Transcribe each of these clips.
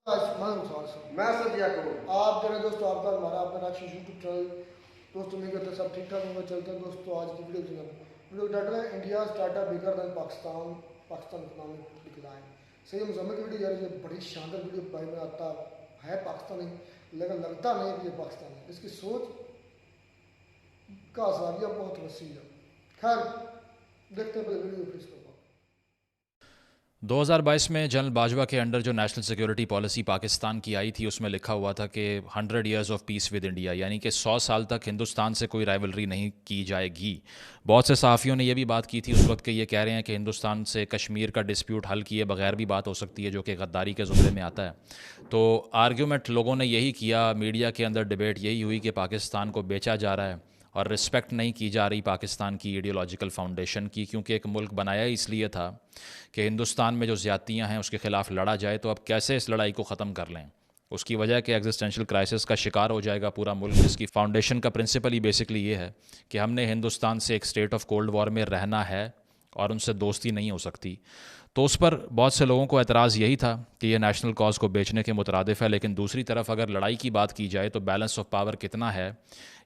میں سدیا کو آپ جو ہے دوستوں آپ کا ہمارا اپنا راکشی یوٹیوب چینل دوستوں میں کرتے سب ٹھیک ٹھاک ہوں گے. چلتے ہیں دوستوں آج کی ویڈیو ٹائٹل ہے انڈیا اسٹارٹ اپ بگر دین پاکستان اکنامک ڈکلائن. صحیح مذمت کی ویڈیو یار یہ بڑی شاندار ویڈیو بھائی میں آتا ہے پاکستانی لیکن لگتا نہیں کہ یہ پاکستان ہے. اس کی سوچ کا زاویہ بہت وسیع ہے. خیر دیکھتے ہیں پہلے ویڈیو پھر اس کو. 2022 میں جنرل باجوہ کے انڈر جو نیشنل سیکیورٹی پالیسی پاکستان کی آئی تھی اس میں لکھا ہوا تھا کہ 100 years of peace with India, یعنی کہ 100 سال تک ہندوستان سے کوئی رائیولری نہیں کی جائے گی. بہت سے صحافیوں نے یہ بھی بات کی تھی اس وقت کہ یہ کہہ رہے ہیں کہ ہندوستان سے کشمیر کا ڈسپیوٹ حل کیے بغیر بھی بات ہو سکتی ہے، جو کہ غداری کے زمرے میں آتا ہے. تو آرگیومنٹ لوگوں نے یہی کیا، میڈیا کے اندر ڈبیٹ یہی ہوئی کہ پاکستان کو بیچا جا رہا ہے اور رسپیکٹ نہیں کی جا رہی پاکستان کی ایڈیولوجیکل فاؤنڈیشن کی، کیونکہ ایک ملک بنایا اس لیے تھا کہ ہندوستان میں جو زیادتیاں ہیں اس کے خلاف لڑا جائے. تو اب کیسے اس لڑائی کو ختم کر لیں؟ اس کی وجہ کہ ایگزسٹینشل کرائسس کا شکار ہو جائے گا پورا ملک، جس کی فاؤنڈیشن کا پرنسپل ہی بیسکلی یہ ہے کہ ہم نے ہندوستان سے ایک اسٹیٹ آف کولڈ وار میں رہنا ہے اور ان سے دوستی نہیں ہو سکتی. تو اس پر بہت سے لوگوں کو اعتراض یہی تھا کہ یہ نیشنل کاز کو بیچنے کے مترادف ہے. لیکن دوسری طرف اگر لڑائی کی بات کی جائے تو بیلنس آف پاور کتنا ہے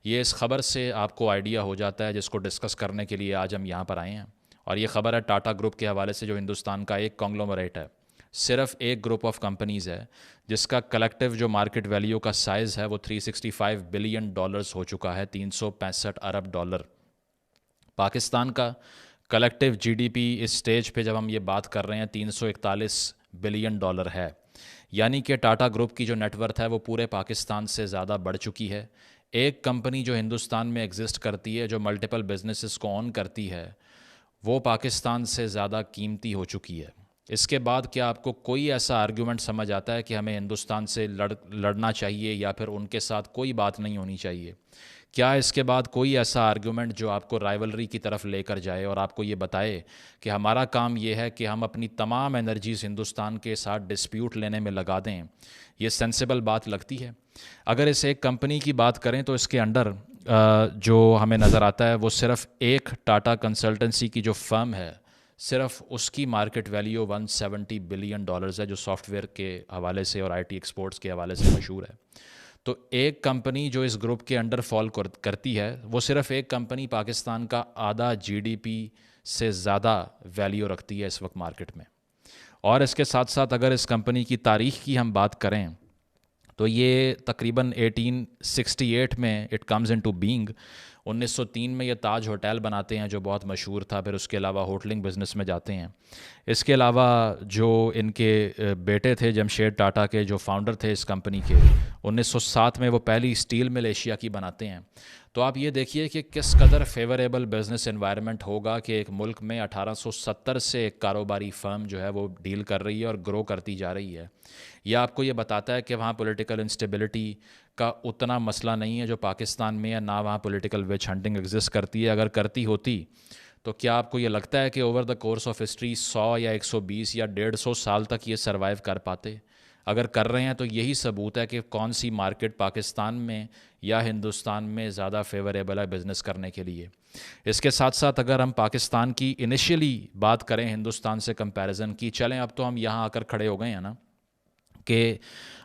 یہ اس خبر سے آپ کو آئیڈیا ہو جاتا ہے، جس کو ڈسکس کرنے کے لیے آج ہم یہاں پر آئے ہیں. اور یہ خبر ہے ٹاٹا گروپ کے حوالے سے، جو ہندوستان کا ایک کانگلومریٹ ہے، صرف ایک گروپ آف کمپنیز ہے جس کا کلیکٹیو جو مارکیٹ ویلیو کا سائز ہے وہ $365 بلین ہو چکا ہے، $365 ارب. پاکستان کا کلیکٹیو جی ڈی پی اس سٹیج پہ جب ہم یہ بات کر رہے ہیں $341 بلین ہے، یعنی کہ ٹاٹا گروپ کی جو نیٹ ورتھ ہے وہ پورے پاکستان سے زیادہ بڑھ چکی ہے. ایک کمپنی جو ہندوستان میں ایگزسٹ کرتی ہے، جو ملٹیپل بزنسز کو اون کرتی ہے، وہ پاکستان سے زیادہ قیمتی ہو چکی ہے. اس کے بعد کیا آپ کو کوئی ایسا آرگیومنٹ سمجھ آتا ہے کہ ہمیں ہندوستان سے لڑنا چاہیے یا پھر ان کے ساتھ کوئی بات نہیں ہونی چاہیے؟ کیا اس کے بعد کوئی ایسا آرگیومنٹ جو آپ کو رائیولری کی طرف لے کر جائے اور آپ کو یہ بتائے کہ ہمارا کام یہ ہے کہ ہم اپنی تمام انرجیز ہندوستان کے ساتھ ڈسپیوٹ لینے میں لگا دیں؟ یہ سینسیبل بات لگتی ہے. اگر اس ایک کمپنی کی بات کریں تو اس کے انڈر جو ہمیں نظر آتا ہے وہ صرف ایک ٹاٹا کنسلٹنسی کی جو فرم ہے، صرف اس کی مارکیٹ ویلیو $170 بلین ہے، جو سافٹ ویئر کے حوالے سے اور آئی ٹی ایکسپورٹس کے حوالے سے مشہور ہے. تو ایک کمپنی جو اس گروپ کے انڈر فال کرتی ہے، وہ صرف ایک کمپنی پاکستان کا آدھا جی ڈی پی سے زیادہ ویلیو رکھتی ہے اس وقت مارکیٹ میں. اور اس کے ساتھ ساتھ اگر اس کمپنی کی تاریخ کی ہم بات کریں تو یہ تقریباً 1868 میں اٹ کمز انٹو بینگ. 1903 میں یہ تاج ہوٹل بناتے ہیں جو بہت مشہور تھا. پھر اس کے علاوہ ہوٹلنگ بزنس میں جاتے ہیں. اس کے علاوہ جو ان کے بیٹے تھے جمشید ٹاٹا کے، جو فاؤنڈر تھے اس کمپنی کے، 1907 میں وہ پہلی اسٹیل مل ایشیا کی بناتے ہیں. تو آپ یہ دیکھیے کہ کس قدر فیوریبل بزنس انوائرمنٹ ہوگا کہ ایک ملک میں 1870 سے ایک کاروباری فرم جو ہے وہ ڈیل کر رہی ہے اور گرو کرتی جا رہی ہے. یہ آپ کو یہ بتاتا ہے کہ وہاں پولیٹیکل انسٹیبلٹی کا اتنا مسئلہ نہیں ہے جو پاکستان میں ہے، نہ وہاں پولیٹیکل وچ ہنٹنگ ایگزسٹ کرتی ہے. اگر کرتی ہوتی تو کیا آپ کو یہ لگتا ہے کہ over the course of history 100 یا 120 یا 150 سال تک یہ سروائیو کر پاتے؟ اگر کر رہے ہیں تو یہی ثبوت ہے کہ کون سی مارکیٹ پاکستان میں یا ہندوستان میں زیادہ فیوریبل ہے بزنس کرنے کے لیے. اس کے ساتھ ساتھ اگر ہم پاکستان کی انیشیلی بات کریں ہندوستان سے کمپیریزن کی، چلیں اب تو ہم یہاں آ کر کھڑے ہو گئے ہیں نا، کہ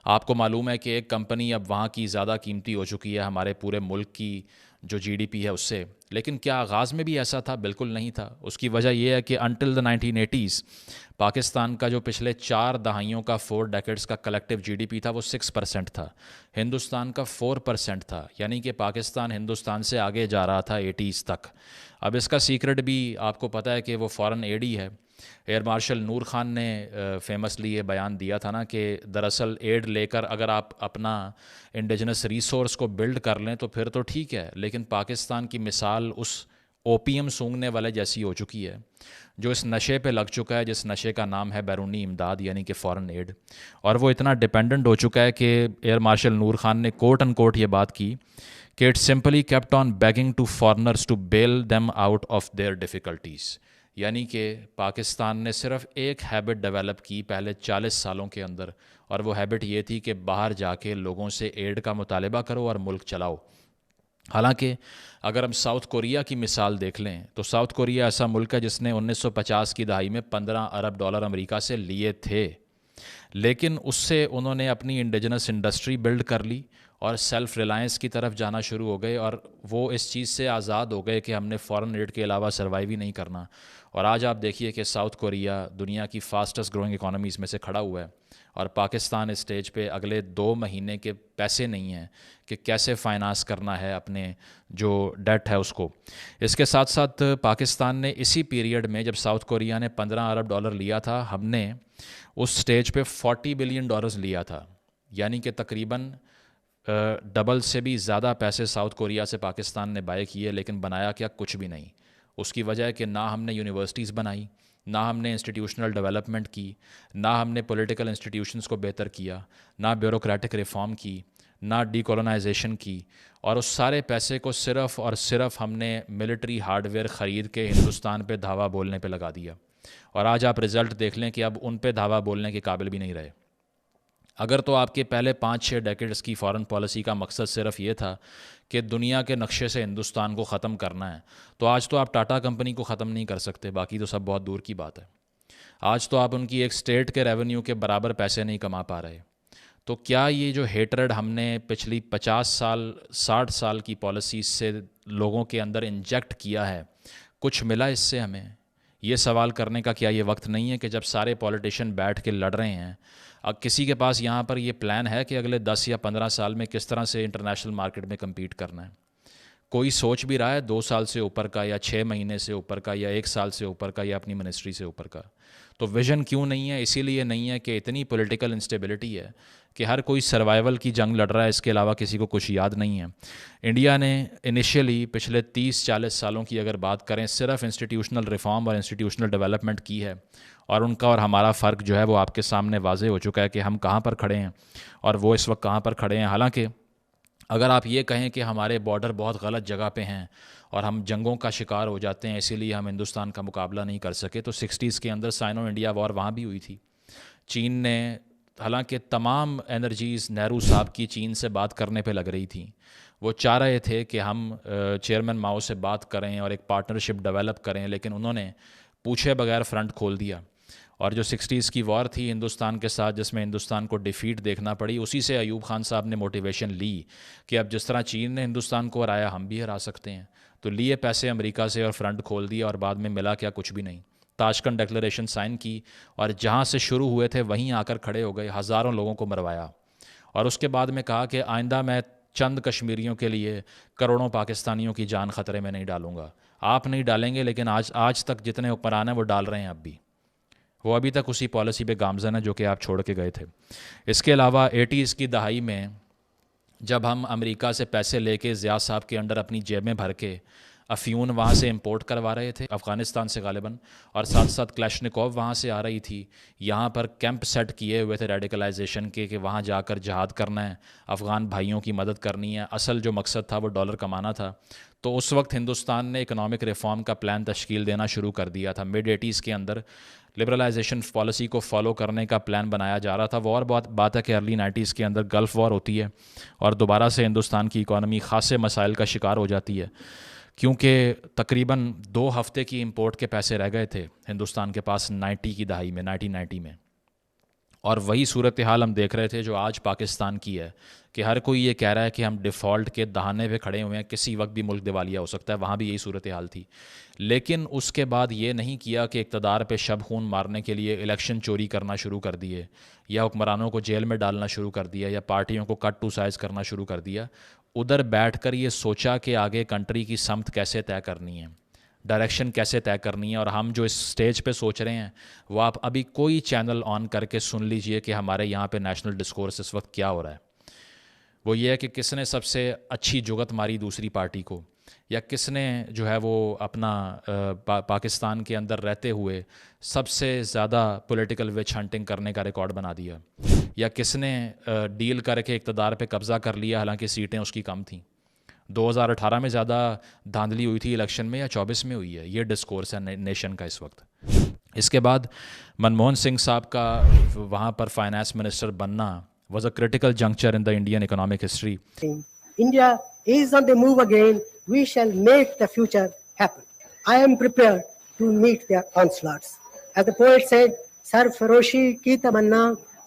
آپ کو معلوم ہے کہ ایک کمپنی اب وہاں کی زیادہ قیمتی ہو چکی ہے ہمارے پورے ملک کی جو جی ڈی پی ہے اس سے. لیکن کیا آغاز میں بھی ایسا تھا؟ بالکل نہیں تھا. اس کی وجہ یہ ہے کہ انٹل دا 1980s پاکستان کا جو پچھلے 4 دہائیوں کا 4 ڈیکیڈز کا کلیکٹیو جی ڈی پی تھا وہ 6% تھا، ہندوستان کا 4% تھا. یعنی کہ پاکستان ہندوستان سے آگے جا رہا تھا 80s تک. اب اس کا سیکرٹ بھی آپ کو پتہ ہے کہ وہ فارن ایڈ ہی ہے. ایئر مارشل نور خان نے فیمسلی یہ بیان دیا تھا نا کہ دراصل ایڈ لے کر اگر آپ اپنا انڈیجنس ریسورس کو بلڈ کر لیں تو پھر تو ٹھیک ہے، لیکن پاکستان کی مثال اس اوپیم سونگنے والے جیسی ہو چکی ہے جو اس نشے پہ لگ چکا ہے، جس نشے کا نام ہے بیرونی امداد یعنی کہ فارن ایڈ. اور وہ اتنا ڈیپینڈنٹ ہو چکا ہے کہ ایئر مارشل نور خان نے کوٹ ان کوٹ یہ بات کی کہ it simply kept on begging to foreigners to bail them out of their difficulties. یعنی کہ پاکستان نے صرف ایک ہیبٹ ڈیولپ کی پہلے 40 سالوں کے اندر، اور وہ ہیبٹ یہ تھی کہ باہر جا کے لوگوں سے ایڈ کا مطالبہ کرو اور ملک چلاؤ. حالانکہ اگر ہم ساؤتھ کوریا کی مثال دیکھ لیں تو ساؤتھ کوریا ایسا ملک ہے جس نے 1950 کی دہائی میں $15 ارب امریکہ سے لیے تھے، لیکن اس سے انہوں نے اپنی انڈیجنس انڈسٹری بلڈ کر لی اور سیلف ریلائنس کی طرف جانا شروع ہو گئے، اور وہ اس چیز سے آزاد ہو گئے کہ ہم نے فارن ایڈ کے علاوہ سروائیو ہی نہیں کرنا. اور آج آپ دیکھیے کہ ساؤتھ کوریا دنیا کی فاسٹسٹ گروئنگ اکانومیز میں سے کھڑا ہوا ہے، اور پاکستان اس اسٹیج پہ اگلے 2 مہینے کے پیسے نہیں ہیں کہ کیسے فائنانس کرنا ہے اپنے جو ڈیٹ ہے اس کو. اس کے ساتھ ساتھ پاکستان نے اسی پیریڈ میں جب ساؤتھ کوریا نے $15 ارب لیا تھا، ہم نے اس اسٹیج پہ $40 بلین لیا تھا، یعنی کہ تقریباً ڈبل سے بھی زیادہ پیسے ساؤتھ کوریا سے پاکستان نے بائے کیے، لیکن بنایا کیا؟ کچھ بھی نہیں. اس کی وجہ ہے کہ نہ ہم نے یونیورسٹیز بنائی، نہ ہم نے انسٹیٹیوشنل ڈیولپمنٹ کی، نہ ہم نے پولیٹیکل انسٹیٹیوشنز کو بہتر کیا، نہ بیوروکریٹک ریفارم کی، نہ ڈی کولونائزیشن کی، اور اس سارے پیسے کو صرف اور صرف ہم نے ملٹری ہارڈ ویئر خرید کے ہندوستان پہ دھاوا بولنے پہ لگا دیا. اور آج آپ رزلٹ دیکھ لیں کہ اب ان پہ دھاوا بولنے کے قابل بھی نہیں رہے. اگر تو آپ کے پہلے 5-6 ڈیکیڈز کی فارن پالیسی کا مقصد صرف یہ تھا کہ دنیا کے نقشے سے ہندوستان کو ختم کرنا ہے، تو آج تو آپ ٹاٹا کمپنی کو ختم نہیں کر سکتے، باقی تو سب بہت دور کی بات ہے. آج تو آپ ان کی ایک سٹیٹ کے ریونیو کے برابر پیسے نہیں کما پا رہے. تو کیا یہ جو ہیٹرڈ ہم نے پچھلی 50 سال 60 سال کی پالیسیز سے لوگوں کے اندر انجیکٹ کیا ہے، کچھ ملا اس سے ہمیں؟ یہ سوال کرنے کا کیا یہ وقت نہیں ہے کہ جب سارے پولیٹیشین بیٹھ کے لڑ رہے ہیں، اب کسی کے پاس یہاں پر یہ پلان ہے کہ اگلے 10 یا 15 سال میں کس طرح سے انٹرنیشنل مارکیٹ میں کمپیٹ کرنا ہے؟ کوئی سوچ بھی رہا ہے 2 سال سے اوپر کا، یا 6 مہینے سے اوپر کا، یا 1 سال سے اوپر کا، یا اپنی منسٹری سے اوپر کا؟ تو ویژن کیوں نہیں ہے؟ اسی لیے نہیں ہے کہ اتنی پولیٹیکل انسٹیبلٹی ہے کہ ہر کوئی سروائیول کی جنگ لڑ رہا ہے، اس کے علاوہ کسی کو کچھ یاد نہیں ہے. انڈیا نے انیشیلی پچھلے 30-40 سالوں کی اگر بات کریں، صرف انسٹیٹیوشنل ریفارم اور انسٹیٹیوشنل ڈیولپمنٹ کی ہے، اور ان کا اور ہمارا فرق جو ہے وہ آپ کے سامنے واضح ہو چکا ہے کہ ہم کہاں پر کھڑے ہیں اور وہ اس وقت کہاں پر کھڑے ہیں. حالانکہ اگر آپ یہ کہیں کہ ہمارے بارڈر بہت غلط جگہ پہ ہیں اور ہم جنگوں کا شکار ہو جاتے ہیں اسی لیے ہم ہندوستان کا مقابلہ نہیں کر سکے، تو 60s کے اندر سائنو انڈیا وار وہاں بھی ہوئی تھی. چین نے، حالانکہ تمام انرجیز نہرو صاحب کی چین سے بات کرنے پہ لگ رہی تھیں، وہ چاہ رہے تھے کہ ہم چیئرمین ماؤ سے بات کریں اور ایک پارٹنرشپ ڈیولپ کریں، لیکن انہوں نے پوچھے بغیر فرنٹ کھول دیا. اور جو 60s کی وار تھی ہندوستان کے ساتھ، جس میں ہندوستان کو ڈیفیٹ دیکھنا پڑی، اسی سے ایوب خان صاحب نے موٹیویشن لی کہ اب جس طرح چین نے ہندوستان کو ہرایا ہم بھی ہرا سکتے ہیں. تو لیے پیسے امریکہ سے اور فرنٹ کھول دیا، اور بعد میں ملا کیا؟ کچھ بھی نہیں. تاشکنڈ ڈکلریشن سائن کی، اور جہاں سے شروع ہوئے تھے وہیں آ کر کھڑے ہو گئے، ہزاروں لوگوں کو مروایا. اور اس کے بعد میں کہا کہ آئندہ میں چند کشمیریوں کے لیے کروڑوں پاکستانیوں کی جان خطرے میں نہیں ڈالوں گا. آپ نہیں ڈالیں گے، لیکن آج تک جتنے حکمران ہیں وہ ڈال رہے ہیں. اب بھی وہ ابھی تک اسی پالیسی پہ گامزن ہے جو کہ آپ چھوڑ کے گئے تھے. اس کے علاوہ 80s کی دہائی میں جب ہم امریکہ سے پیسے لے کے ضیاء صاحب کے انڈر اپنی جیبیں بھر کے افیون وہاں سے امپورٹ کروا رہے تھے، افغانستان سے غالباً، اور ساتھ ساتھ کلیشنکوو وہاں سے آ رہی تھی، یہاں پر کیمپ سیٹ کیے ہوئے تھے ریڈیکلائزیشن کے کہ وہاں جا کر جہاد کرنا ہے، افغان بھائیوں کی مدد کرنی ہے. اصل جو مقصد تھا وہ ڈالر کمانا تھا. تو اس وقت ہندوستان نے اکنامک ریفارم کا پلان تشکیل دینا شروع کر دیا تھا. مڈ 80s کے اندر لبرلائزیشن پالیسی کو فالو کرنے کا پلان بنایا جا رہا تھا. وہ اور بات ہے کہ ارلی 90s کے اندر گلف وار ہوتی ہے اور دوبارہ سے ہندوستان کی اکانومی خاصے مسائل کا شکار ہو جاتی ہے، کیونکہ تقریباً 2 ہفتے کی امپورٹ کے پیسے رہ گئے تھے ہندوستان کے پاس 90 کی دہائی میں، 1990 میں. اور وہی صورتحال ہم دیکھ رہے تھے جو آج پاکستان کی ہے کہ ہر کوئی یہ کہہ رہا ہے کہ ہم ڈیفالٹ کے دہانے پہ کھڑے ہوئے ہیں، کسی وقت بھی ملک دیوالیہ ہو سکتا ہے. وہاں بھی یہی صورتحال تھی، لیکن اس کے بعد یہ نہیں کیا کہ اقتدار پہ شب خون مارنے کے لیے الیکشن چوری کرنا شروع کر دیے، یا حکمرانوں کو جیل میں ڈالنا شروع کر دیا، یا پارٹیوں کو کٹ ٹو سائز کرنا شروع کر دیا. ادھر بیٹھ کر یہ سوچا کہ آگے کنٹری کی سمت کیسے طے کرنی ہے، ڈائریکشن کیسے طے کرنی ہے. اور ہم جو اس سٹیج پہ سوچ رہے ہیں وہ آپ ابھی کوئی چینل آن کر کے سن لیجئے کہ ہمارے یہاں پہ نیشنل ڈسکورس اس وقت کیا ہو رہا ہے. وہ یہ ہے کہ کس نے سب سے اچھی جگت ماری دوسری پارٹی کو، یا کس نے جو ہے وہ اپنا پاکستان کے اندر رہتے ہوئے سب سے زیادہ پولیٹیکل وچ ہنٹنگ کرنے کا ریکارڈ بنا دیا، یا کس نے ڈیل کر کے اقتدار پہ قبضہ کر لیا حالانکہ سیٹیں اس کی کم تھیں. 2018 میں زیادہ دھاندلی ہوئی تھی الیکشن میں، یا 24 میں ہوئی ہے؟ یہ ڈسکورس ہے نیشن کا اس وقت. اس کے بعد منموہن سنگھ صاحب کا وہاں پر فائنانس منسٹر بننا was a critical juncture in the Indian economic history. India is on the move again. We shall make the future happen. I am prepared to meet their onslaughts. As the poet said, Sarfaroshi ki tamanna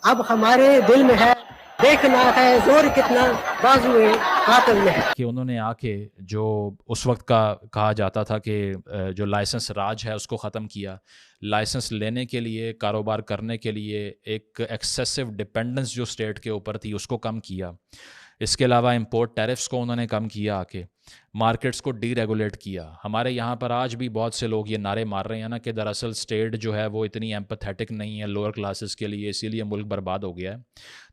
اب ہمارے دل میں ہے دیکھنا ہے زور کتنا بازوئے قاتل میں ہے. کہ انہوں نے آ کے جو اس وقت کا کہا جاتا تھا کہ جو لائسنس راج ہے اس کو ختم کیا. لائسنس لینے کے لیے، کاروبار کرنے کے لیے ایک ایکسیسو ڈپینڈنس جو اسٹیٹ کے اوپر تھی اس کو کم کیا. اس کے علاوہ امپورٹ ٹیرفس کو انہوں نے کم کیا، آ کے مارکیٹس کو ڈی ریگولیٹ کیا. ہمارے یہاں پر آج بھی بہت سے لوگ یہ نعرے مار رہے ہیں نا کہ دراصل اسٹیٹ جو ہے وہ اتنی ایمپتھیٹک نہیں ہے لوور کلاسز کے لیے، اسی لیے ملک برباد ہو گیا ہے.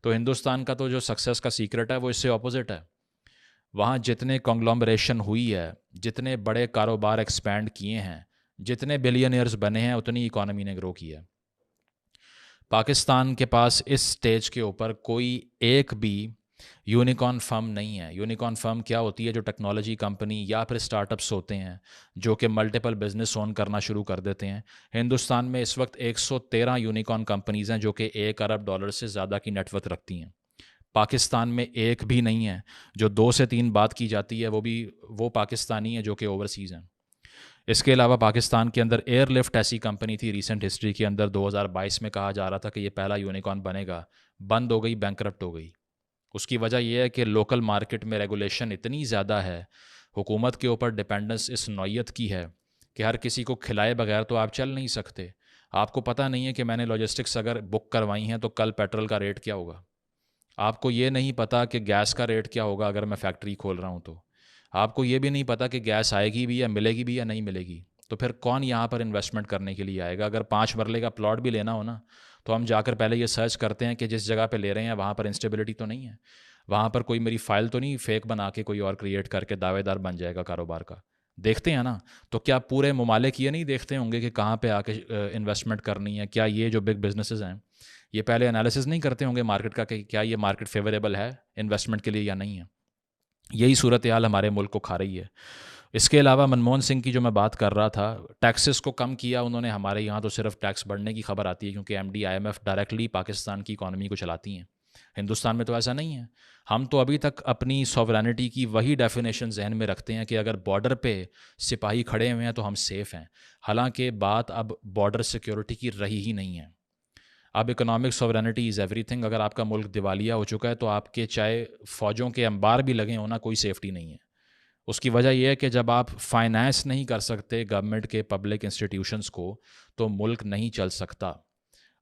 تو ہندوستان کا تو جو سکسیس کا سیکرٹ ہے وہ اس سے اپوزٹ ہے. وہاں جتنے کنگلومریشن ہوئی ہے، جتنے بڑے کاروبار ایکسپینڈ کیے ہیں، جتنے بلینئرز بنے ہیں، اتنی اکانومی نے گرو کیا ہے. پاکستان کے پاس اس سٹیج کے اوپر کوئی ایک بھی یونیکارن فرم نہیں ہے. یونیکارن فرم کیا ہوتی ہے؟ جو ٹیکنالوجی کمپنی یا پھر اسٹارٹ اپس ہوتے ہیں جو کہ ملٹیپل بزنس اون کرنا شروع کر دیتے ہیں. ہندوستان میں اس وقت 113 یونیکارن کمپنیز ہیں جو کہ $1 ارب سے زیادہ کی نیٹ ورتھ رکھتی ہیں. پاکستان میں ایک بھی نہیں ہے. جو 2 سے 3 بات کی جاتی ہے وہ پاکستانی ہے جو کہ اوورسیز ہیں. اس کے علاوہ پاکستان کے اندر ایئر لفٹ ایسی کمپنی تھی ریسنٹ ہسٹری کے اندر 2022 میں کہا جا رہا تھا کہ یہ پہلا یونیکارن بنے گا، بند ہو گئی، بینکرپٹ ہو گئی. اس کی وجہ یہ ہے کہ لوکل مارکیٹ میں ریگولیشن اتنی زیادہ ہے، حکومت کے اوپر ڈیپینڈنس اس نوعیت کی ہے کہ ہر کسی کو کھلائے بغیر تو آپ چل نہیں سکتے. آپ کو پتہ نہیں ہے کہ میں نے لاجسٹکس اگر بک کروائی ہیں تو کل پیٹرول کا ریٹ کیا ہوگا. آپ کو یہ نہیں پتا کہ گیس کا ریٹ کیا ہوگا اگر میں فیکٹری کھول رہا ہوں. تو آپ کو یہ بھی نہیں پتا کہ گیس آئے گی بھی یا ملے گی بھی یا نہیں ملے گی. تو پھر کون یہاں پر انویسٹمنٹ کرنے کے لیے آئے گا؟ اگر 5 مرلے کا پلاٹ بھی لینا ہو نا تو ہم جا کر پہلے یہ سرچ کرتے ہیں کہ جس جگہ پہ لے رہے ہیں وہاں پر انسٹیبلٹی تو نہیں ہے، وہاں پر کوئی میری فائل تو نہیں فیک بنا کے کوئی اور کریٹ کر کے دعوے دار بن جائے گا کاروبار کا. دیکھتے ہیں نا. تو کیا پورے ممالک یہ نہیں دیکھتے ہوں گے کہ کہاں پہ آ کے انویسٹمنٹ کرنی ہے؟ کیا یہ جو بگ بزنسز ہیں یہ پہلے انالیسز نہیں کرتے ہوں گے مارکیٹ کا کہ کیا یہ مارکیٹ فیوریبل ہے انویسٹمنٹ کے لیے یا نہیں ہے؟ یہی صورتحال ہمارے ملک کو کھا رہی ہے. اس کے علاوہ منموہن سنگھ کی جو میں بات کر رہا تھا، ٹیکسز کو کم کیا انہوں نے. ہمارے یہاں تو صرف ٹیکس بڑھنے کی خبر آتی ہے کیونکہ M D IMF directly Pakistan کی اکانومی کو چلاتی ہیں. ہندوستان میں تو ایسا نہیں ہے. ہم تو ابھی تک اپنی سوورینٹی کی وہی ڈیفینیشن ذہن میں رکھتے ہیں کہ اگر بارڈر پہ سپاہی کھڑے ہوئے ہیں تو ہم سیف ہیں. حالانکہ بات اب بارڈر سیکیورٹی کی رہی ہی نہیں ہے. اب economic sovereignty is every thing. اگر آپ کا ملک دیوالیہ ہو چکا ہے تو آپ کے چاہے فوجوں کے انبار بھی لگے ہونا کوئی سیفٹی نہیں ہے. اس کی وجہ یہ ہے کہ جب آپ فائنانس نہیں کر سکتے گورنمنٹ کے پبلک انسٹیٹیوشنز کو تو ملک نہیں چل سکتا.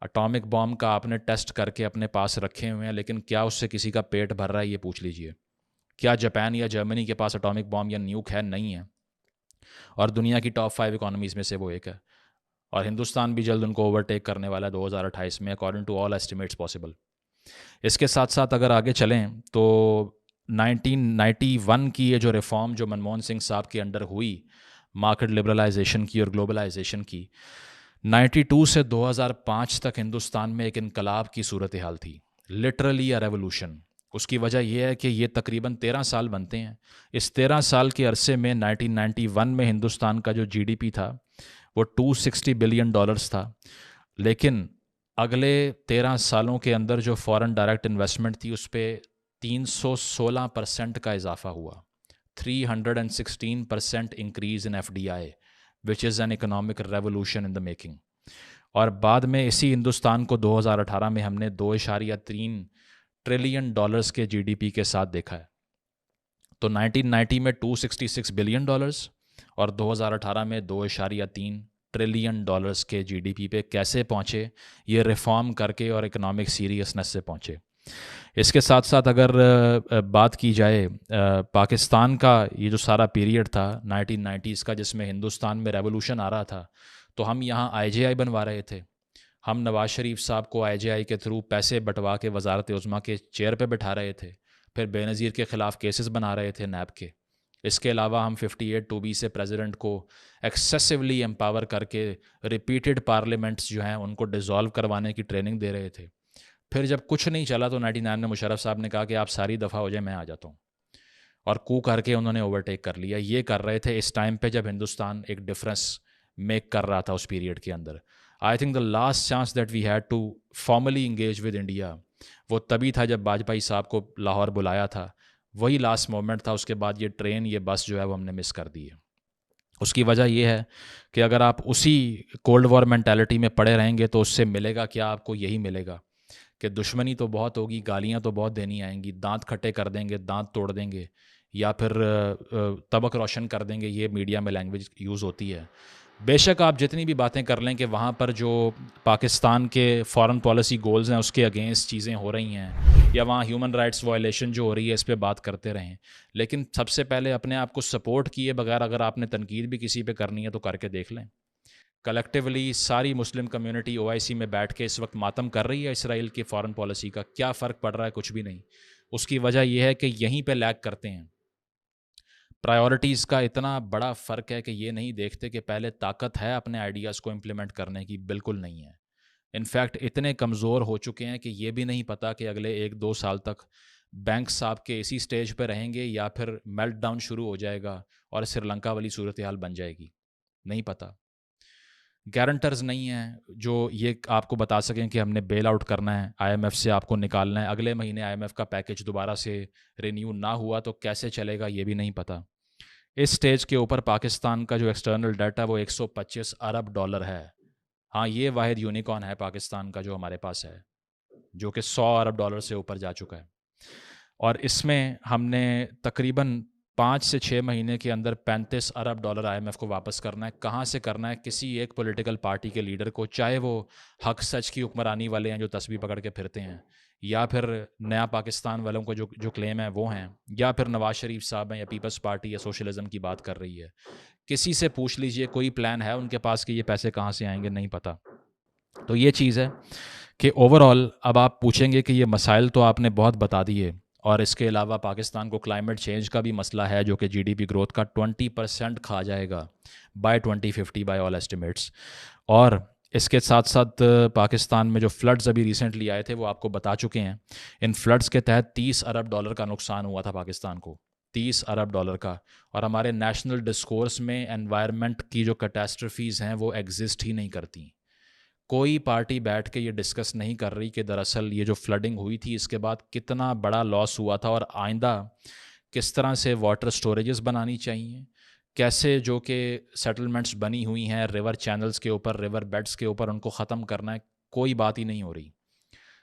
اٹامک بام کا آپ نے ٹیسٹ کر کے اپنے پاس رکھے ہوئے ہیں لیکن کیا اس سے کسی کا پیٹ بھر رہا ہے؟ یہ پوچھ لیجئے. کیا جاپان یا جرمنی کے پاس اٹامک بام یا نیوک ہے؟ نہیں ہے. اور دنیا کی ٹاپ 5 اکانومیز میں سے وہ ایک ہے. اور ہندوستان بھی جلد ان کو اوورٹیک کرنے والا ہے 2028 میں according to all estimates possible. اس کے ساتھ ساتھ اگر آگے چلیں تو 1991 کی یہ جو ریفارم جو منموہن سنگھ صاحب کے انڈر ہوئی مارکیٹ لبرلائزیشن کی اور گلوبلائزیشن کی، 92 سے 2005 تک ہندوستان میں ایک انقلاب کی صورتحال تھی، لٹرلی اے ریولوشن. اس کی وجہ یہ ہے کہ یہ تقریباً 13 سال بنتے ہیں. اس 13 سال کے عرصے میں 1991 میں ہندوستان کا جو GDP تھا وہ $260 بلین تھا. لیکن اگلے 13 سالوں کے اندر جو فارن ڈائریکٹ انویسٹمنٹ تھی اس پہ 316% کا اضافہ ہوا. 316% increase in FDI which is an economic revolution in the making. اور بعد میں اسی ہندوستان کو 2018 میں ہم نے $2.3 ٹریلین کے GDP کے ساتھ دیکھا ہے. تو 1990 میں $266 بلین اور 2018 میں $2.3 ٹریلین کے GDP پہ کیسے پہنچے؟ یہ ریفارم کر کے اور اکنامک سیریسنس سے پہنچے. اس کے ساتھ ساتھ اگر بات کی جائے پاکستان کا یہ جو سارا پیریڈ تھا 1990s کا جس میں ہندوستان میں ریولوشن آ رہا تھا، تو ہم یہاں IJI بنوا رہے تھے. ہم نواز شریف صاحب کو IJI کے تھرو پیسے بٹوا کے وزارت عظمیٰ کے چیئر پہ بٹھا رہے تھے. پھر بے نظیر کے خلاف کیسز بنا رہے تھے نیب کے. اس کے علاوہ ہم 58(2)B سے پریزیڈنٹ کو ایکسیسولی امپاور کر کے ریپیٹڈ پارلیمنٹس جو ہیں ان کو ڈیزالو کروانے کی ٹریننگ دے رہے تھے. پھر جب کچھ نہیں چلا تو 99 میں مشرف صاحب نے کہا کہ آپ ساری دفعہ ہو جائے، میں آ جاتا ہوں. اور کو کر کے انہوں نے اوورٹیک کر لیا. یہ کر رہے تھے اس ٹائم پہ جب ہندوستان ایک ڈفرینس میک کر رہا تھا اس پیریڈ کے اندر. I think the last chance that we had to formally engage with India وہ تبھی تھا جب واجپئی صاحب کو لاہور بلایا تھا. وہی لاسٹ مومنٹ تھا. اس کے بعد یہ ٹرین یہ بس جو ہے وہ ہم نے مس کر دی ہے. اس کی وجہ یہ ہے کہ اگر آپ اسی کولڈ وار مینٹیلٹی میں پڑے رہیں گے تو اس سے ملے گا کیا؟ آپ کو یہی ملے گا کہ دشمنی تو بہت ہوگی, گالیاں تو بہت دینی آئیں گی, دانت کھٹے کر دیں گے, دانت توڑ دیں گے, یا پھر طبق روشن کر دیں گے, یہ میڈیا میں لینگویج یوز ہوتی ہے. بے شک آپ جتنی بھی باتیں کر لیں کہ وہاں پر جو پاکستان کے فارن پالیسی گولز ہیں اس کے اگینسٹ چیزیں ہو رہی ہیں, یا وہاں ہیومن رائٹس وائلیشن جو ہو رہی ہے اس پہ بات کرتے رہیں, لیکن سب سے پہلے اپنے آپ کو سپورٹ کیے بغیر اگر آپ نے تنقید بھی کسی پہ کرنی ہے تو کر کے دیکھ لیں. کلیکٹیولی ساری مسلم کمیونٹی OIC میں بیٹھ کے اس وقت ماتم کر رہی ہے اسرائیل کی فارن پالیسی کا. کیا فرق پڑ رہا ہے؟ کچھ بھی نہیں. اس کی وجہ یہ ہے کہ یہیں پہ لیگ کرتے ہیں. پرائیورٹیز کا اتنا بڑا فرق ہے کہ یہ نہیں دیکھتے کہ پہلے طاقت ہے اپنے آئیڈیاز کو امپلیمنٹ کرنے کی. بالکل نہیں ہے. انفیکٹ اتنے کمزور ہو چکے ہیں کہ یہ بھی نہیں پتہ کہ اگلے 1-2 سال تک بینک صاحب کے اسی سٹیج پہ رہیں گے یا پھر میلٹ ڈاؤن شروع ہو جائے گا اور سری لنکا والی صورتحال بن جائے گی. نہیں پتہ. گارنٹرز نہیں ہیں جو یہ آپ کو بتا سکیں کہ ہم نے بیل آؤٹ کرنا ہے, IMF سے آپ کو نکالنا ہے. اگلے مہینے IMF کا پیکج دوبارہ سے رینیو نہ ہوا تو کیسے چلے گا یہ بھی نہیں پتہ. اس سٹیج کے اوپر پاکستان کا جو ایکسٹرنل ڈیٹ ہے وہ $125 ارب ہے. ہاں, یہ واحد یونیکارن ہے پاکستان کا جو ہمارے پاس ہے, جو کہ $100 ارب سے اوپر جا چکا ہے. اور اس میں ہم نے تقریباً 5 سے 6 مہینے کے اندر $35 ارب IMF کو واپس کرنا ہے. کہاں سے کرنا ہے؟ کسی ایک پولیٹیکل پارٹی کے لیڈر کو, چاہے وہ حق سچ کی حکمرانی والے ہیں جو تسبیح پکڑ کے پھرتے ہیں, یا پھر نیا پاکستان والوں کو جو کلیم ہے وہ ہیں, یا پھر نواز شریف صاحب ہیں, یا پیپلز پارٹی یا سوشلزم کی بات کر رہی ہے. کسی سے پوچھ لیجئے, کوئی پلان ہے ان کے پاس کہ یہ پیسے کہاں سے آئیں گے؟ نہیں پتہ. تو یہ چیز ہے کہ اوور آل اب آپ پوچھیں گے کہ یہ مسائل تو آپ نے بہت بتا دیے, اور اس کے علاوہ پاکستان کو کلائمیٹ چینج کا بھی مسئلہ ہے جو کہ GDP گروتھ کا 20% کھا جائے گا بائی 2050 بائی آل ایسٹیمیٹس. اور اس کے ساتھ ساتھ پاکستان میں جو فلڈز ابھی ریسنٹلی آئے تھے وہ آپ کو بتا چکے ہیں. ان فلڈز کے تحت $30 ارب کا نقصان ہوا تھا پاکستان کو, $30 ارب کا. اور ہمارے نیشنل ڈسکورس میں انوائرمنٹ کی جو کیٹاسٹرفیز ہیں وہ ایگزسٹ ہی نہیں کرتی. کوئی پارٹی بیٹھ کے یہ ڈسکس نہیں کر رہی کہ دراصل یہ جو فلڈنگ ہوئی تھی اس کے بعد کتنا بڑا لاس ہوا تھا, اور آئندہ کس طرح سے واٹر سٹوریجز بنانی چاہیے, کیسے جو کہ سیٹلمنٹس بنی ہوئی ہیں ریور چینلز کے اوپر, ریور بیڈز کے اوپر, ان کو ختم کرنا ہے. کوئی بات ہی نہیں ہو رہی.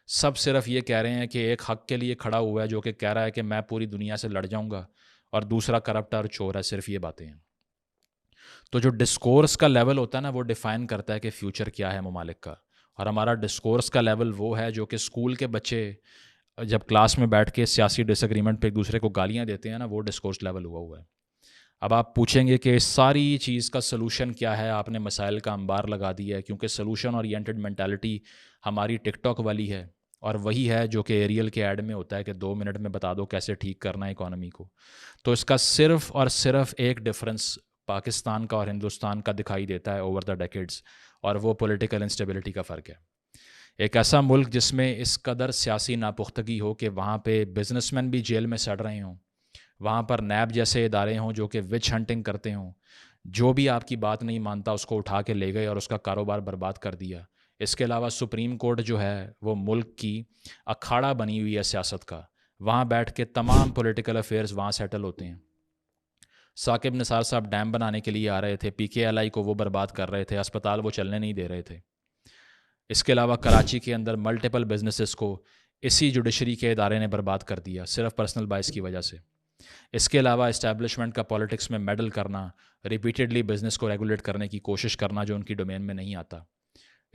سب صرف یہ کہہ رہے ہیں کہ ایک حق کے لیے کھڑا ہوا ہے جو کہ کہہ رہا ہے کہ میں پوری دنیا سے لڑ جاؤں گا, اور دوسرا کرپٹ اور چور ہے. صرف یہ باتیں ہیں. تو جو ڈسکورس کا لیول ہوتا ہے نا وہ ڈیفائن کرتا ہے کہ فیوچر کیا ہے ممالک کا. اور ہمارا ڈسکورس کا لیول وہ ہے جو کہ اسکول کے بچے جب کلاس میں بیٹھ کے سیاسی ڈس ایگریمنٹ پہ ایک دوسرے کو گالیاں دیتے ہیں نا, وہ ڈسکورس لیول ہوا ہے. اب آپ پوچھیں گے کہ اس ساری چیز کا سلوشن کیا ہے؟ آپ نے مسائل کا انبار لگا دیا ہے, کیونکہ سلوشن اورینٹڈ مینٹالٹی ہماری ٹک ٹاک والی ہے, اور وہی ہے جو کہ ایریل کے ایڈ میں ہوتا ہے کہ 2 منٹ میں بتا دو کیسے ٹھیک کرنا ہے اکانومی کو. تو اس کا صرف اور صرف ایک ڈفرنس پاکستان کا اور ہندوستان کا دکھائی دیتا ہے اوور دا ڈیکیڈز, اور وہ پولیٹیکل انسٹیبلٹی کا فرق ہے. ایک ایسا ملک جس میں اس قدر سیاسی ناپختگی ہو کہ وہاں پہ بزنس مین بھی جیل میں سڑ رہے ہوں, وہاں پر نیب جیسے ادارے ہوں جو کہ وچ ہنٹنگ کرتے ہوں, جو بھی آپ کی بات نہیں مانتا اس کو اٹھا کے لے گئے اور اس کا کاروبار برباد کر دیا. اس کے علاوہ سپریم کورٹ جو ہے وہ ملک کی اکھاڑا بنی ہوئی ہے سیاست کا, وہاں بیٹھ کے تمام پولیٹیکل افیئرز وہاں سیٹل ہوتے ہیں. ثاقب نثار صاحب ڈیم بنانے کے لیے آ رہے تھے, PKLI کو وہ برباد کر رہے تھے, اسپتال وہ چلنے نہیں دے رہے تھے. اس کے علاوہ کراچی کے اندر ملٹیپل بزنسز کو اسی جوڈیشری کے ادارے نے برباد کر دیا صرف پرسنل بائس کی وجہ سے. اس کے علاوہ اسٹیبلشمنٹ کا پالیٹکس میں میڈل کرنا, ریپیٹڈلی بزنس کو ریگولیٹ کرنے کی کوشش کرنا جو ان کی ڈومین میں نہیں آتا.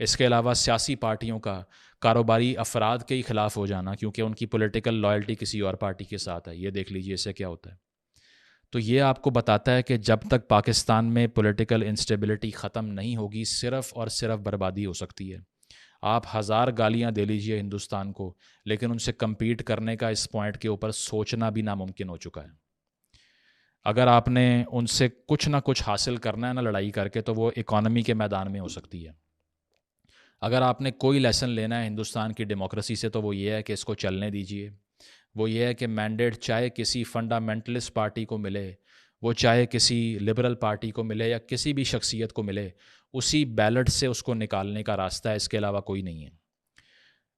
اس کے علاوہ سیاسی پارٹیوں کا کاروباری افراد کے ہی خلاف ہو جانا کیونکہ ان کی پولیٹیکل لائلٹی کسی اور پارٹی کے ساتھ ہے. یہ دیکھ لیجئے اس سے کیا ہوتا ہے. تو یہ آپ کو بتاتا ہے کہ جب تک پاکستان میں پولیٹیکل انسٹیبلٹی ختم نہیں ہوگی صرف اور صرف بربادی ہو سکتی ہے. آپ 1000 گالیاں دے لیجئے ہندوستان کو, لیکن ان سے کمپیٹ کرنے کا اس پوائنٹ کے اوپر سوچنا بھی ناممکن ہو چکا ہے. اگر آپ نے ان سے کچھ نہ کچھ حاصل کرنا ہے نا لڑائی کر کے, تو وہ اکانومی کے میدان میں ہو سکتی ہے. اگر آپ نے کوئی لیسن لینا ہے ہندوستان کی ڈیموکریسی سے تو وہ یہ ہے کہ اس کو چلنے دیجئے. وہ یہ ہے کہ مینڈیٹ چاہے کسی فنڈامنٹلسٹ پارٹی کو ملے, وہ چاہے کسی لبرل پارٹی کو ملے یا کسی بھی شخصیت کو ملے, اسی بیلٹ سے اس کو نکالنے کا راستہ ہے, اس کے علاوہ کوئی نہیں ہے.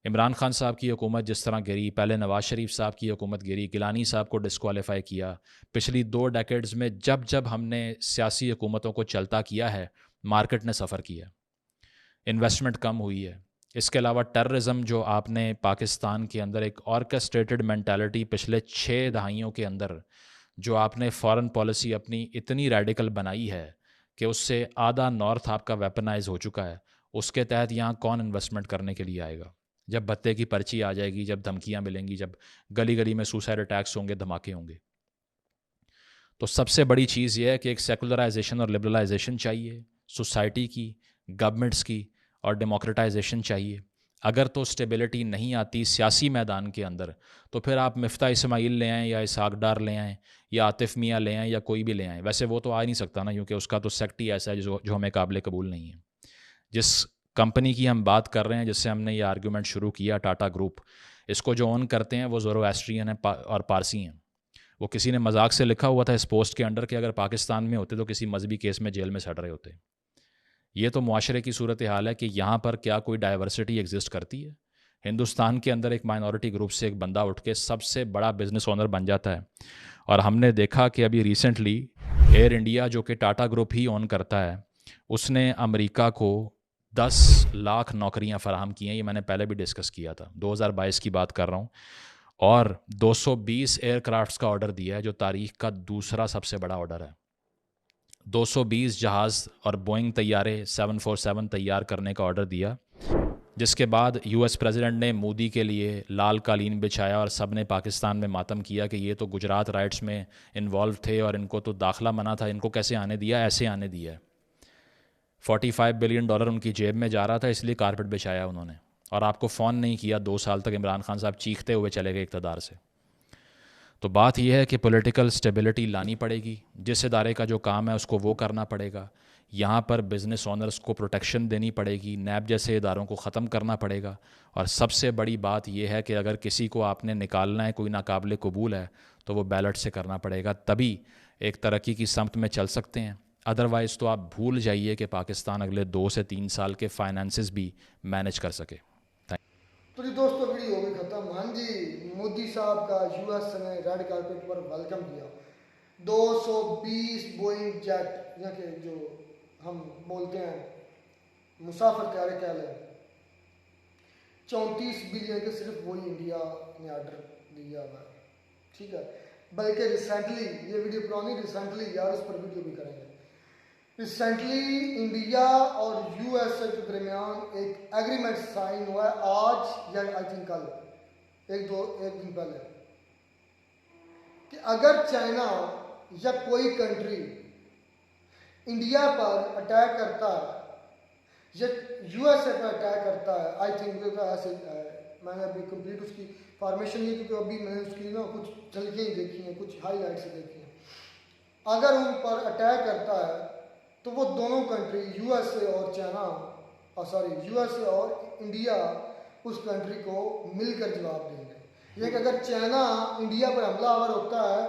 عمران خان صاحب کی حکومت جس طرح گری, پہلے نواز شریف صاحب کی حکومت گری, گیلانی صاحب کو ڈسکوالیفائی کیا. پچھلی 2 ڈیکیڈز میں جب ہم نے سیاسی حکومتوں کو چلتا کیا ہے, مارکیٹ نے سفر کیا, انویسٹمنٹ کم ہوئی ہے, اس کے علاوہ ٹیررزم جو آپ نے پاکستان کے اندر ایک آرکسٹریٹڈ مینٹالٹی پچھلے 6 دہائیوں کے اندر جو آپ نے فارن پالیسی اپنی اتنی ریڈیکل بنائی ہے کہ اس سے آدھا نارتھ آپ کا ویپنائز ہو چکا ہے، اس کے تحت یہاں کون انویسٹمنٹ کرنے کے لیے آئے گا؟ جب بھتے کی پرچی آ جائے گی، جب دھمکیاں ملیں گی، جب گلی گلی میں سوسائڈ اٹیکس ہوں گے، دھماکے ہوں گے. تو سب سے بڑی چیز یہ ہے کہ ایک سیکولرائزیشن اور لبرلائزیشن چاہیے سوسائٹی کی، گورنمنٹس کی، اور ڈیموکریٹائزیشن چاہیے. اگر تو اسٹیبلٹی نہیں آتی سیاسی میدان کے اندر تو پھر آپ مفتاح اسماعیل لے آئیں یا اسحاق ڈار لے آئیں یا عاطف میاں لے آئیں یا کوئی بھی لے آئیں. ویسے وہ تو آ نہیں سکتا نا، کیونکہ اس کا تو سیکٹ ہی ایسا ہے جو ہمیں قابل قبول نہیں ہے. جس کمپنی کی ہم بات کر رہے ہیں، جس سے ہم نے یہ آرگیومنٹ شروع کیا، ٹاٹا گروپ، اس کو جو اون کرتے ہیں وہ زورواسٹرین ہیں اور پارسی ہیں. وہ کسی نے مذاق سے لکھا ہوا تھا اس پوسٹ کے انڈر کہ اگر پاکستان میں ہوتے تو کسی مذہبی کیس میں جیل میں سڑ رہے ہوتے. یہ تو معاشرے کی صورتحال ہے کہ یہاں پر کیا کوئی ڈائیورسٹی ایگزسٹ کرتی ہے؟ ہندوستان کے اندر ایک مائنورٹی گروپ سے ایک بندہ اٹھ کے سب سے بڑا بزنس اونر بن جاتا ہے. اور ہم نے دیکھا کہ ابھی ریسنٹلی ایئر انڈیا جو کہ ٹاٹا گروپ ہی اون کرتا ہے، اس نے امریکہ کو 10 لاکھ نوکریاں فراہم کی ہیں. یہ میں نے پہلے بھی ڈسکس کیا تھا، 2022 کی بات کر رہا ہوں. اور 220 ایئر کرافٹس کا آرڈر دیا ہے جو تاریخ کا دوسرا سب سے بڑا آرڈر ہے. 220 جہاز اور بوئنگ طیارے 747 تیار کرنے کا آرڈر دیا، جس کے بعد یو ایس پریزیڈنٹ نے مودی کے لیے لال قالین بچھایا اور سب نے پاکستان میں ماتم کیا کہ یہ تو گجرات رائٹس میں انوالو تھے اور ان کو تو داخلہ منع تھا، ان کو کیسے آنے دیا؟ ایسے آنے دیا ہے. $45 بلین ان کی جیب میں جا رہا تھا، اس لیے کارپٹ بچھایا انہوں نے. اور آپ کو فون نہیں کیا 2 سال تک. عمران خان صاحب چیختے ہوئے چلے گئے اقتدار سے. تو بات یہ ہے کہ پولیٹیکل سٹیبلٹی لانی پڑے گی. جس ادارے کا جو کام ہے اس کو وہ کرنا پڑے گا. یہاں پر بزنس اونرز کو پروٹیکشن دینی پڑے گی، نیب جیسے اداروں کو ختم کرنا پڑے گا. اور سب سے بڑی بات یہ ہے کہ اگر کسی کو آپ نے نکالنا ہے، کوئی ناقابل قبول ہے، تو وہ بیلٹ سے کرنا پڑے گا. تبھی ایک ترقی کی سمت میں چل سکتے ہیں. ادروائز تو آپ بھول جائیے کہ پاکستان اگلے 2 سے 3 سال کے فائنانسز بھی مینج کر سکے. تو جی دوستو ویڈیو ہو گئی ختم. ہاں جی، مودی صاحب کا یو ایس نے ریڈ کارپیٹ پر ویلکم کیا. 220 بوئنگ جیٹ یا کہ جو ہم بولتے ہیں مسافر طیارے کہہ لیں، 34 بلین کے صرف وہی انڈیا نے آرڈر دیا ہوا ہے. ٹھیک ہے، بلکہ ریسنٹلی، یہ ویڈیو پرانی، ریسنٹلی یار اس پر ویڈیو بھی کریں گے. ریسنٹلی انڈیا اور یو ایس اے کے درمیان ایک ایگریمنٹ سائن ہوا ہے آج یا آئی تھنک کل، ایک دن پہلے، کہ اگر چائنا یا کوئی کنٹری انڈیا پر اٹیک کرتا ہے یا U S A per attack کرتا ہے، آئی تھنک ایسے میں نے ابھی کمپلیٹ اس کی فارمیشن نہیں، کیونکہ ابھی میں نے اس کی کچھ جھلکیاں ہی دیکھی ہیں، کچھ ہائی لائٹس دیکھی ہیں. اگر ان پر اٹیک کرتا ہے تو وہ دونوں کنٹری یو ایس اے اور یو ایس اے اور انڈیا اس کنٹری کو مل کر جواب دیں گے. لیکن اگر چائنا انڈیا پر حملہ آور ہوتا ہے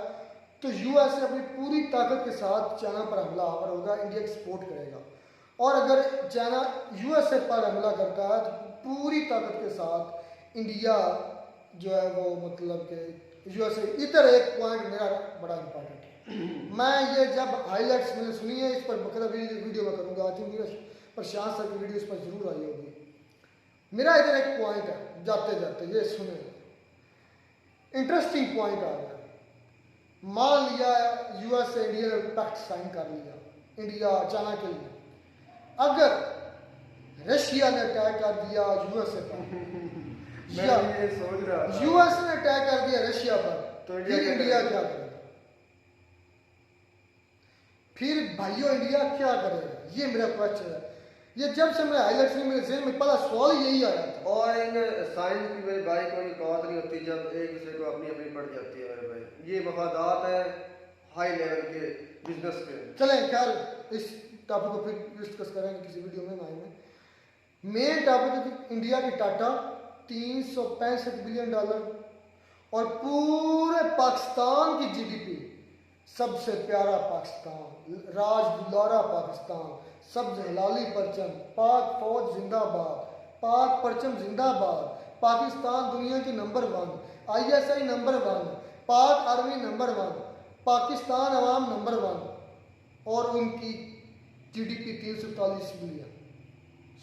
تو یو ایس اے اپنی پوری طاقت کے ساتھ چائنا پر حملہ آور ہوگا، انڈیا کی سپورٹ کرے گا. اور اگر چائنا یو ایس اے پر حملہ کرتا ہے تو پوری طاقت کے ساتھ انڈیا جو ہے وہ مطلب کہ یو ایس اے. ادھر ایک پوائنٹ میرا بڑا امپورٹنٹ ہے. میں یہ جب ہائی لائٹس میں نے سنی ہے، اس پر بقدر ویڈیو میں کروں گا. آج میرا پرشانت صاحب کی ویڈیو اس پر ضرور آئی ہوگی. میرا ادھر ایک پوائنٹ ہے، جاتے جاتے یہ سنیں، انٹرسٹنگ پوائنٹ آ گیا. مان لیا یو ایس اے انڈیا نے پیکٹ سائن کر لیا انڈیا چائنا کے لیے. اگر رشیا نے اٹیک کر دیا U S A per, U S نے اٹیک کر دیا رشیا پر، تو انڈیا کیا کرے گا؟ پھر بھائیو انڈیا کیا کرے گا؟ یہ میرا کوشچن ہے. یہ جب سے میں ہائی لائٹس میں میرے ذہن میں پہلا سوال یہی آیا تھا. اور ان سائن کی میرے بھائی کوئی بات نہیں ہوتی جب ایک دوسرے کو اپنی اپنی پڑ جاتی ہے. میرے بھائی یہ مفادات ہیں ہائی لیول کے بزنس کے. چلیں خیر اس ٹاپک کو پھر ڈسکس کریں گے کسی ویڈیو میں. مین ٹاپک ہے کہ انڈیا کی ٹاٹا $365 بلین اور پورے پاکستان کی جی ڈی پی، سب سے پیارا پاکستان، راج دلارا پاکستان، سبز ہلالی پرچم، پاک فوج زندہ باد، پاک پرچم زندہ باد، پاکستان دنیا کی number 1، I S I number 1، پاک آرمی نمبر 1، پاکستان عوام نمبر 1، اور ان کی G D P 343 billion.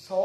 100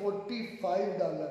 $45।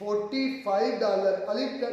$45।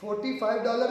$45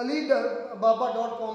alibaba.com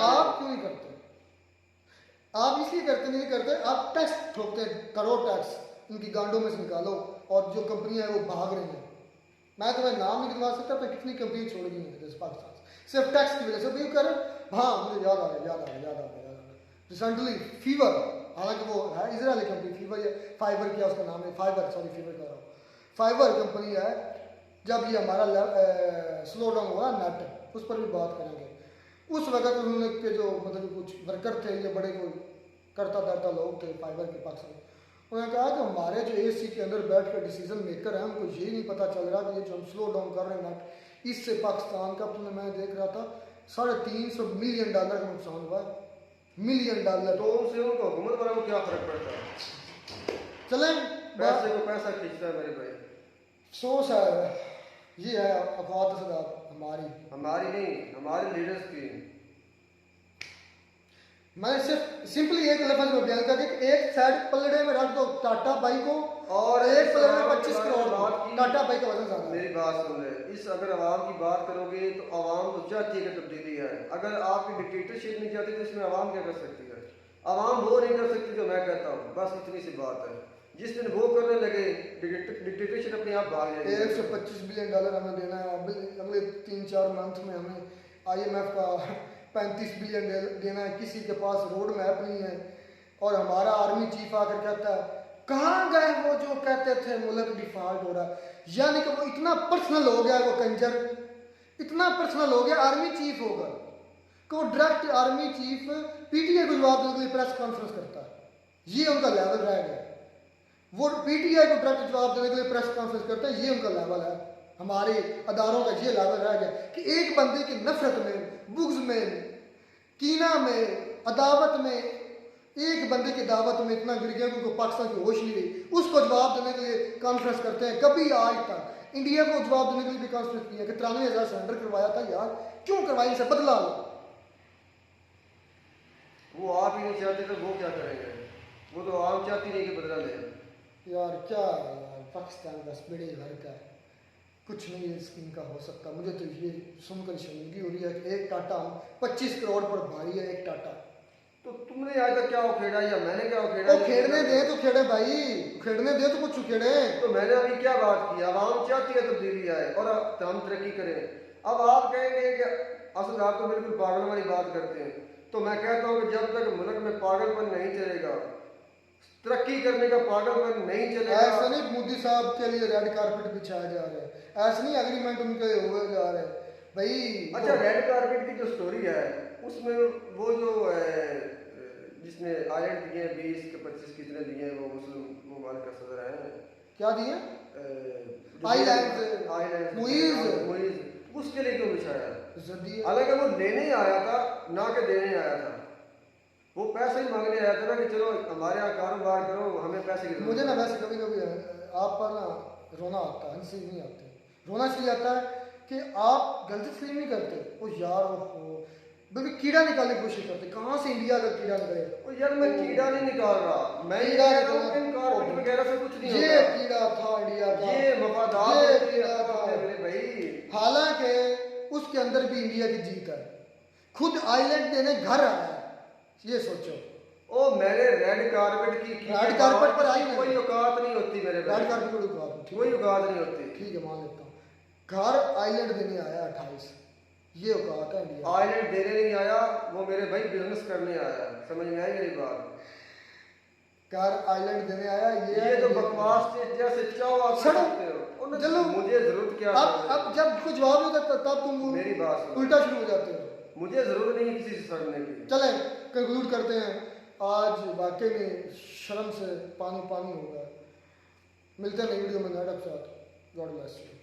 آپ کیوں نہیں کرتے؟ آپ اس لیے کرتے نہیں کرتے, آپ ٹیکس ٹھوکتے ہیں, کروڑ ٹیکس ان کی گانڈوں میں سے نکالو, اور جو کمپنیاں ہیں وہ بھاگ رہی ہیں. میں تمہیں نام نہیں گنوا سکتا پہ کتنی کمپنی چھوڑ گئی ہیں جیسے پاکستان سے صرف ٹیکس کی وجہ سے. بھی کر ہاں مجھے یاد آ گیا ریسنٹلی فیور, حالانکہ وہ ہے اسرائیلی کمپنی فیور, یا فائبر کیا اس کا نام ہے, فائبر کہہ رہا ہوں, فائبر کمپنی ہے. جب یہ ہمارا سلو ڈاؤن ہوا نیٹ, اس پر بھی بات کریں گے. اس وقت انہوں نے کہ جو مطلب کچھ ورکر تھے یا بڑے کوئی کرتا دھرتا لوگ تھے فائبر کے پاکستان, انہوں نے کہا کہ ہمارے جو اے سی کے اندر بیٹھ کر ڈیسیزن میکر ہیں, ہم کو یہ نہیں پتہ چل رہا کہ یہ جو ہم سلو ڈاؤن کر رہے ہیں نیٹ, اس سے پاکستان کا میں دیکھ رہا تھا $350 ملین کا نقصان ہوا ہے. $1 ملین. تو ان سے ان کو حکومت والوں کو کیا فرق پڑتا ہے؟ چلیں پیسے کو پیسہ کھینچتا ہے میرے بھائی. افسوس ہے, یہ ہے افواد صدات ہماری نہیں, ہمارے لیڈرز کی. میں صرف سمپلی ایک لفظ میں بیان کر دیا کہ ایک سائڈ پلڑے میں رکھ دو ٹاٹا بائی کو, اور ایک پلڑے میں 25 کروڑ ٹاٹا بائی کا وزن زیادہ. میری بات سن رہے, اس اگر عوام کی بات کرو گے تو عوام تو چاہتی ہے کہ تبدیلی ہے. اگر آپ کی ڈکٹیٹرشپ نہیں چاہتی تو اس میں عوام کیا کر سکتی ہے؟ عوام وہ نہیں کر سکتی جو میں کہتا ہوں, بس اتنی سی بات ہے. جس دن وہ کرنے لگے ڈکٹیٹرشپ اپنے آپ بھاگ جائے گی. $125 بلین ہمیں دینا ہے اگلے 3-4 منتھ میں. ہمیں IMF کا $35 بلین دینا ہے. کسی کے پاس روڈ میپ نہیں ہے, اور ہمارا آرمی چیف آ کر کہتا ہے کہاں گئے وہ جو کہتے تھے ملک ڈیفالٹ ہو رہا ہے. یعنی کہ وہ اتنا پرسنل ہو گیا, وہ کنجر اتنا پرسنل ہو گیا آرمی چیف ہوگا کہ وہ ڈائریکٹ آرمی چیف PTI کو جواب دینے کے لیے پریس کانفرنس کرتا ہے. یہ ان کا لیول رہ گیا. وہ PTI کو ڈائریکٹ جواب دینے کے لیے پریس کانفرنس کرتا ہے. یہ ان کا لیول ہے. ہمارے اداروں کا یہ لیول رہ گیا کہ ایک بندے کی نفرت میں, بغض میں, کینہ میں, عداوت میں, ایک بندے کی دعوت میں اتنا گر گیا کہ ان کو پاکستان کی ہوش نہیں رہی. اس کو جواب دینے کے لیے کانفرنس کرتے ہیں. کبھی آج تک انڈیا کو جواب دینے کے لیے بھی کانفرنس کیا کہ 93,000 سرنڈر کروایا تھا, یار کیوں کروائی, ان سے بدلا لو. وہ آپ ہی نہیں چاہتے تو وہ کیا کریں گے؟ وہ تو عوام چاہتی نہیں کہ بدلا لے. یار کیا یار, پاکستان بس بڑے گھر کا ہے, کچھ نہیں اس ان کا ہو سکتا. مجھے تو یہ سن کر شرمندگی ہو رہی ہے کہ ایک ٹاٹا 25 کروڑ پر بھاری ہے. ایک ٹاٹا تو تم نے آج تک کیا اکھیڑا یا میں نے کیا اکھیڑا؟ وہ کھیڑنے دے تو کھیڑے بھائی, کھیڑنے دے تو کچھ کھیڑے. تو میں نے ابھی کیا بات کی, عوام چاہتی ہے تبدیلی آئے اور ہم ترقی کریں. اب آپ کہیں گے کہ اصل آپ تو بالکل پاگل والی بات کرتے ہیں. تو میں کہتا ہوں کہ جب تک ملک میں پاگل پن نہیں چلے گا, ترقی کرنے کا پاگل پن نہیں چلے گا. ایسا نہیں مودی صاحب کے لیے ریڈ کارپیٹ بچھایا جا رہا ہے, ایسا نہیں اگریمنٹ ان کے ہوئے جا رہے ہیں بھائی. اچھا ریڈ کارپیٹ کی جو سٹوری ہے اس میں وہ جو جس نے آئلینڈ دیے 20 کے 25 کتنے دیے ہیں, وہ مسلم ممالک کا صدر ہے. کیا دیے آئلینڈ موئیز, اس کے لیے کیوں بچھایا؟ حالانکہ وہ لینے آیا تھا نہ کہ دینے آیا تھا. وہ پیسے ہی مانگنے آیا تھا نا کہ چلو ہمارے یہاں کاروبار کرو, ہمیں پیسے کی. مجھے نا ویسے کبھی کبھی آپ پر نا رونا آتا ہے, ہنسی نہیں آتی. رونا اس لیے آتا ہے کہ آپ غلطی اس لیے نہیں کرتے. وہ یار وہ بلکہ کیڑا نکالنے کی کوشش کرتے, کہاں سے انڈیا کا کیڑا نکلے. وہ یار میں کیڑا نہیں نکال رہا, میں یہ کہہ رہا ہوں کہ کارپیٹ وغیرہ سے کچھ نہیں ہوتا. یہ کیڑا تھا انڈیا کا, یہ مفادات کیڑا تھا میرے بھائی. حالانکہ اس کے اندر بھی انڈیا کی جیت ہے. خود آئلینڈ دینے گھر آیا ہے, یہ سوچو. او میں نے ریڈ کارپیٹ کی ریڈ کارپیٹ پر آئی کوئی اوقات نہیں ہوتی میرے بھائی. ریڈ کارپیٹ کوئی اوقات نہیں ہوتی. ٹھیک ہے مان لیتا ہوں. گھر آئلینڈ دینے آیا 28, یہ اوقات ہے انڈیا. آئلینڈ دینے نہیں آیا, وہ میرے بھائی بزنس کرنے آیا. سمجھ میں آئی میری بات؟ گھر آئلینڈ دینے آیا. یہ تو بکواس جیسے چاہو آپ سکتے ہو. چلو مجھے ضرورت کیا, اب جب کوئی جواب نہیں دیتا تب تم میری بات الٹا شروع ہو جاتے ہو. مجھے ضرورت نہیں کسی سے سڑنے کی. چلیں کنکلوڈ کرتے ہیں. آج واقعی میں شرم سے پانی پانی ہوگا. ملتے ہیں نئی ویڈیو میں نئے ٹاپک کے ساتھ. God bless you.